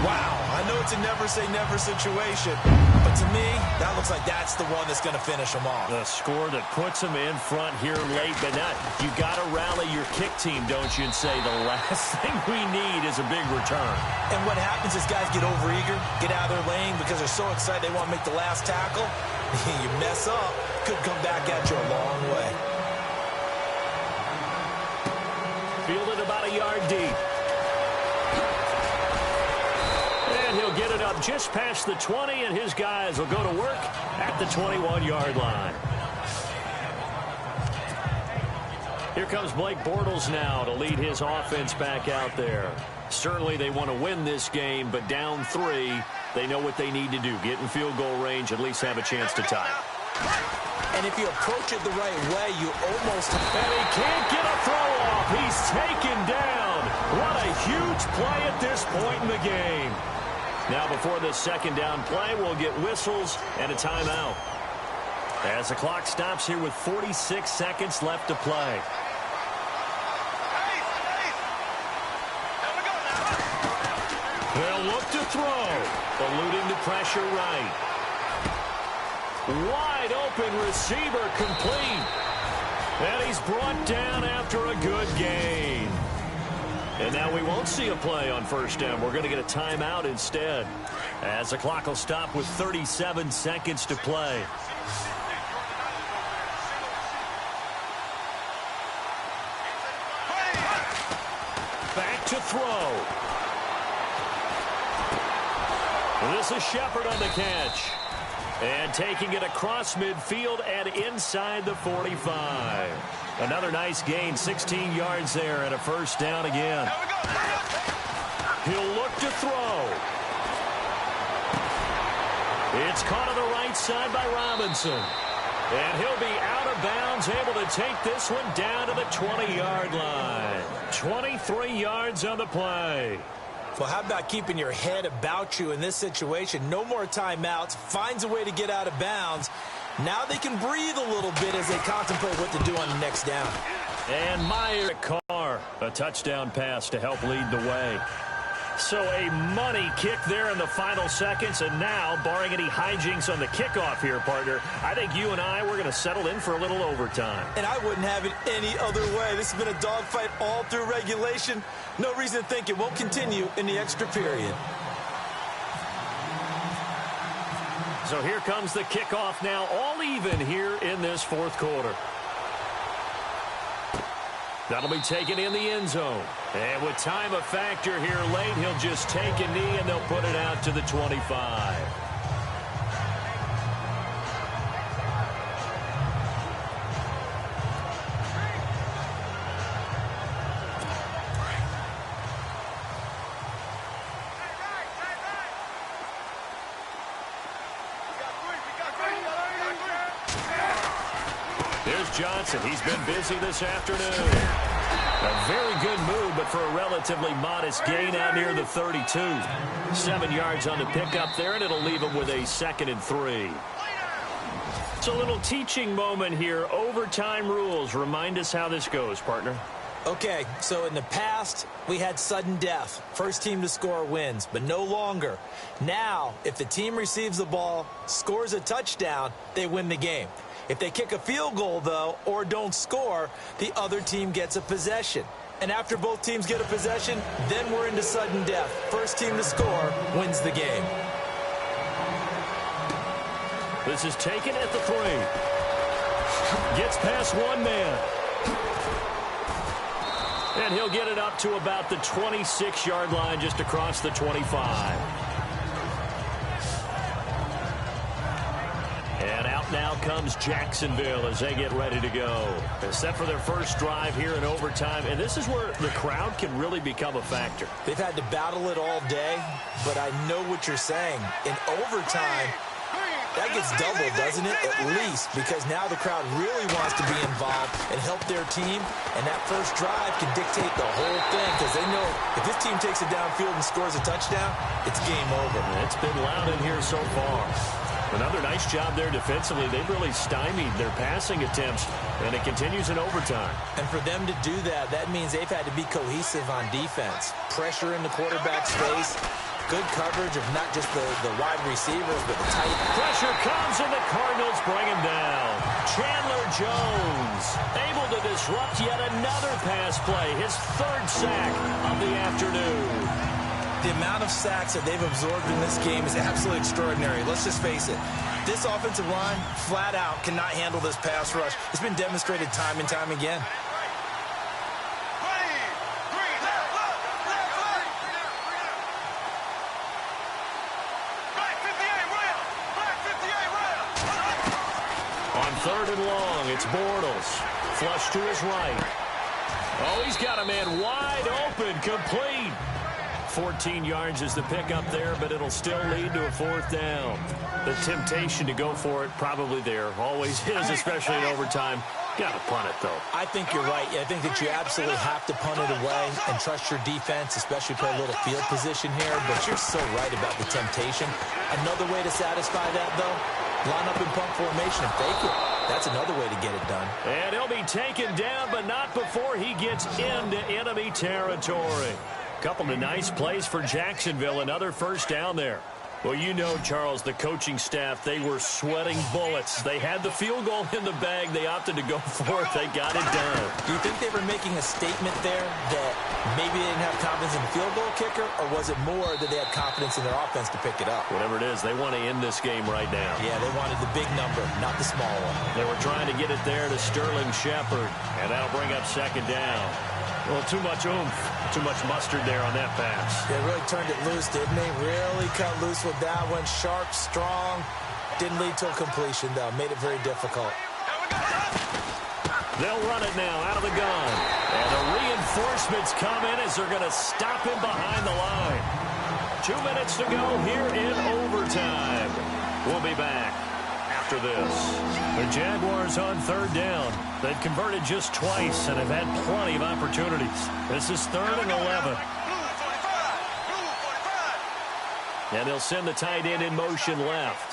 Wow. I know it's a never-say-never situation, but to me, that looks like that's the one that's going to finish them off. The score that puts them in front here late, but not. You got to rally your kick team, don't you, and say the last thing we need is a big return. And what happens is guys get overeager, get out of their lane because they're so excited they want to make the last tackle. You mess up, could come back at you a long way. Fielded about a yard deep. And he'll get it up just past the 20, and his guys will go to work at the 21-yard line. Here comes Blake Bortles now to lead his offense back out there. Certainly they want to win this game, but down 3, they know what they need to do. Get in field goal range, at least have a chance to tie. And if you approach it the right way, you almost... And he can't get a throw off. He's taken down. What a huge play at this point in the game. Now before this 2nd down play, we'll get whistles and a timeout. As the clock stops here with 46 seconds left to play. They'll look to throw. Eluding the pressure right. Wide open receiver complete. And he's brought down after a good gain. And now we won't see a play on first down. We're going to get a timeout instead. As the clock will stop with 37 seconds to play. Back to throw. This is Shepard on the catch. And taking it across midfield and inside the 45. Another nice gain, 16 yards there and a first down again. He'll look to throw. It's caught on the right side by Robinson. And he'll be out of bounds, able to take this one down to the 20-yard line. 23 yards on the play. Well, how about keeping your head about you in this situation? No more timeouts. Finds a way to get out of bounds. Now they can breathe a little bit as they contemplate what to do on the next down. And Meyer Carr, a touchdown pass to help lead the way. So a money kick there in the final seconds, and now, barring any hijinks on the kickoff here, partner, I think you and I, we're going to settle in for a little overtime. And I wouldn't have it any other way. This has been a dogfight all through regulation. No reason to think it won't continue in the extra period. So here comes the kickoff now, all even here in this fourth quarter. That'll be taken in the end zone. And with time a factor here late, he'll just take a knee and they'll put it out to the 25. Here's Johnson. He's been busy this afternoon. A very good move, but for a relatively modest gain out near the 32. 7 yards on the pickup there, and it'll leave him with a 2nd and 3. It's a little teaching moment here. Overtime rules. Remind us how this goes, partner. Okay, so in the past, we had sudden death. First team to score wins, but no longer. Now, if the team receives the ball, scores a touchdown, they win the game. If they kick a field goal, though, or don't score, the other team gets a possession. And after both teams get a possession, then we're into sudden death. First team to score wins the game. This is taken at the 3. Gets past one man. And he'll get it up to about the 26-yard line, just across the 25. And out now comes Jacksonville as they get ready to go. They're set for their first drive here in overtime, and this is where the crowd can really become a factor. They've had to battle it all day, but I know what you're saying. In overtime, that gets doubled, doesn't it? At least, because now the crowd really wants to be involved and help their team, and that first drive can dictate the whole thing because they know if this team takes it downfield and scores a touchdown, it's game over. It's been loud in here so far. Another nice job there defensively. They've really stymied their passing attempts, and it continues in overtime. And for them to do that, that means they've had to be cohesive on defense. Pressure in the quarterback's face, good coverage of not just the wide receivers, but the tight. Pressure comes, and the Cardinals bring him down. Chandler Jones able to disrupt yet another pass play, his 3rd sack of the afternoon. The amount of sacks that they've absorbed in this game is absolutely extraordinary. Let's just face it. This offensive line, flat out, cannot handle this pass rush. It's been demonstrated time and time again. On 3rd and long, it's Bortles. Flush to his right. Oh, he's got a man wide open, complete. 14 yards is the pickup there, but it'll still lead to a 4th down. The temptation to go for it probably there. Always is, especially in overtime. Got to punt it, though. I think you're right. I think that you absolutely have to punt it away and trust your defense, especially play a little field position here. But you're so right about the temptation. Another way to satisfy that, though, Line up in pump formation and fake it. That's another way to get it done. And he'll be taken down, but not before he gets into enemy territory. Couple of nice plays for Jacksonville. Another first down there. Well, you know, Charles, the coaching staff, they were sweating bullets. They had the field goal in the bag. They opted to go for it. They got it done. Do you think they were making a statement there that maybe they didn't have confidence in the field goal kicker, or was it more that they had confidence in their offense to pick it up? Whatever it is, they want to end this game right now. Yeah, they wanted the big number, not the small one. They were trying to get it there to Sterling Shepard, and that'll bring up second down. Well, too much oomph, too much mustard there on that pass. They really turned it loose, didn't they? Really cut loose with that one. Sharp, strong. Didn't lead to a completion, though. Made it very difficult. They'll run it now out of the gun. And the reinforcements come in as they're going to stop him behind the line. 2 minutes to go here in overtime. We'll be back after this. The Jaguars on third down. They've converted just twice and have had plenty of opportunities. This is 3rd and 11. And they'll send the tight end in motion left.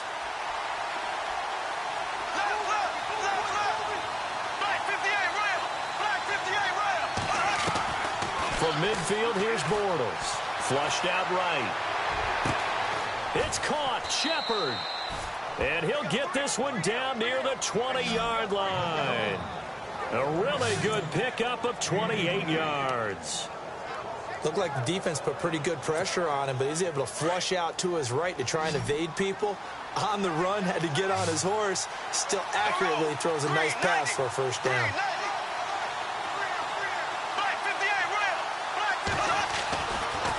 From midfield, here's Bortles. Flushed out right. It's caught. Shepard. And he'll get this one down near the 20-yard line. A really good pickup of 28 yards. Looked like the defense put pretty good pressure on him, but he's able to flush out to his right to try and evade people. On the run, had to get on his horse. Still accurately throws a nice pass for a first down.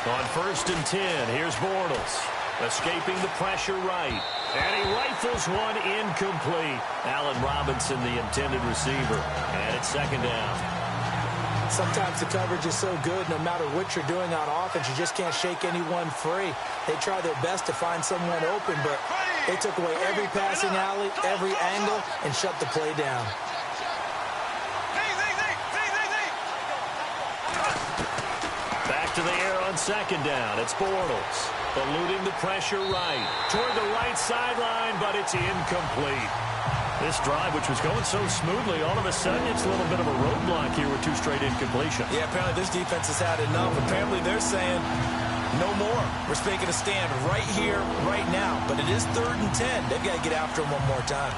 On 1st and 10, here's Bortles. Escaping the pressure right. And he rifles one incomplete. Allen Robinson, the intended receiver. And it's second down. Sometimes the coverage is so good, no matter what you're doing on offense, you just can't shake anyone free. They try their best to find someone open, but they took away every passing alley, every angle, and shut the play down. Back to the air on second down. It's Bortles. Eluding the pressure right. Toward the right sideline, but it's incomplete. This drive, which was going so smoothly, all of a sudden it's a little bit of a roadblock here with 2 straight incompletions. Yeah, apparently this defense has had enough. Apparently they're saying, no more. We're making a stand right here, right now. But it is 3rd and 10. They've got to get after him one more time.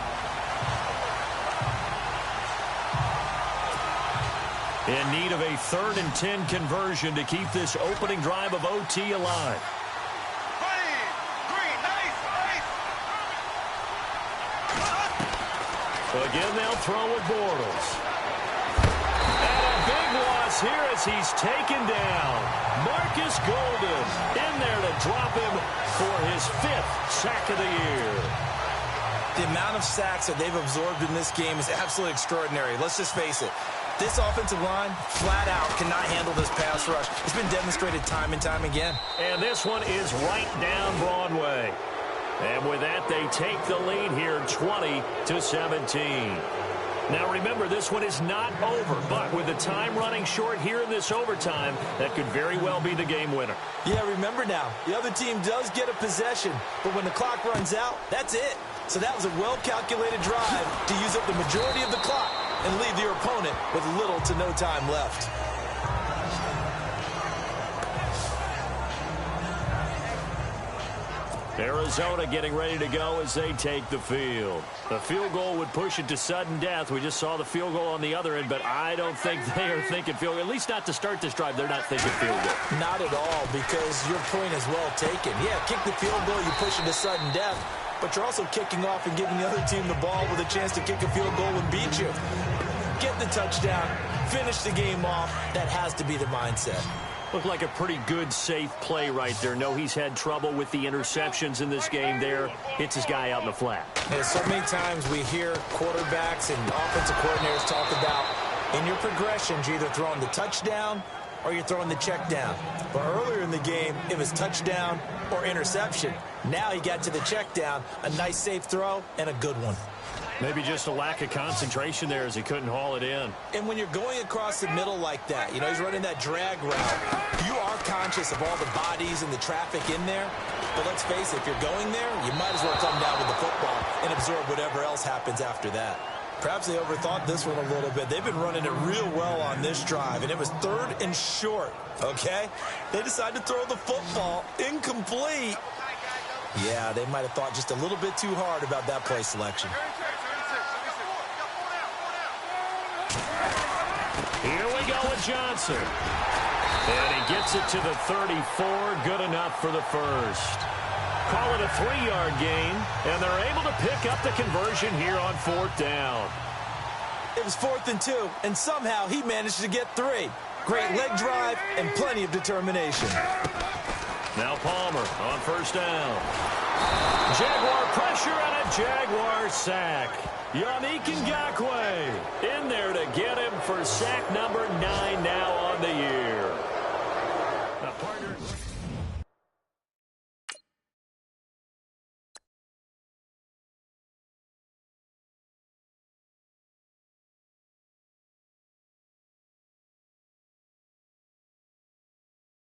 In need of a 3rd and 10 conversion to keep this opening drive of OT alive. Again, they'll throw with Bortles. And a big loss here as he's taken down. Marcus Golden in there to drop him for his 5th sack of the year. The amount of sacks that they've absorbed in this game is absolutely extraordinary. Let's just face it. This offensive line, flat out, cannot handle this pass rush. It's been demonstrated time and time again. And this one is right down Broadway. And with that, they take the lead here 20-17. Now, remember, this one is not over, but with the time running short here in this overtime, that could very well be the game winner. Yeah, remember now, the other team does get a possession, but when the clock runs out, that's it. So that was a well-calculated drive to use up the majority of the clock and leave your opponent with little to no time left. Arizona getting ready to go as they take the field. The field goal would push it to sudden death. We just saw the field goal on the other end, but I don't think they are thinking field goal. At least not to start this drive. They're not thinking field goal. Not at all, because your point is well taken. Yeah, kick the field goal, you push it to sudden death, but you're also kicking off and giving the other team the ball with a chance to kick a field goal and beat you. Get the touchdown, finish the game off. That has to be the mindset. Looked like a pretty good, safe play right there. No, he's had trouble with the interceptions in this game there. Hits his guy out in the flat. Yeah, so many times we hear quarterbacks and offensive coordinators talk about in your progressions, you're either throwing the touchdown or you're throwing the check down. But earlier in the game, it was touchdown or interception. Now he got to the check down, a nice safe throw, and a good one. Maybe just a lack of concentration there as he couldn't haul it in. And when you're going across the middle like that, you know, he's running that drag route, you are conscious of all the bodies and the traffic in there. But let's face it, if you're going there, you might as well come down with the football. and absorb whatever else happens after that. Perhaps they overthought this one a little bit. They've been running it real well on this drive, and it was 3rd and short, okay? They decided to throw the football incomplete. Yeah, they might have thought just a little bit too hard about that play selection. Here we go with Johnson. And he gets it to the 34. Good enough for the first. Call it a 3-yard gain, and they're able to pick up the conversion here on 4th down. It was 4th and 2, and somehow he managed to get 3. Great leg drive and plenty of determination. Now Palmer on 1st down. Jaguar pressure and a Jaguar sack. Yannick Ngakoue in there to get him for sack number 9 now on the year.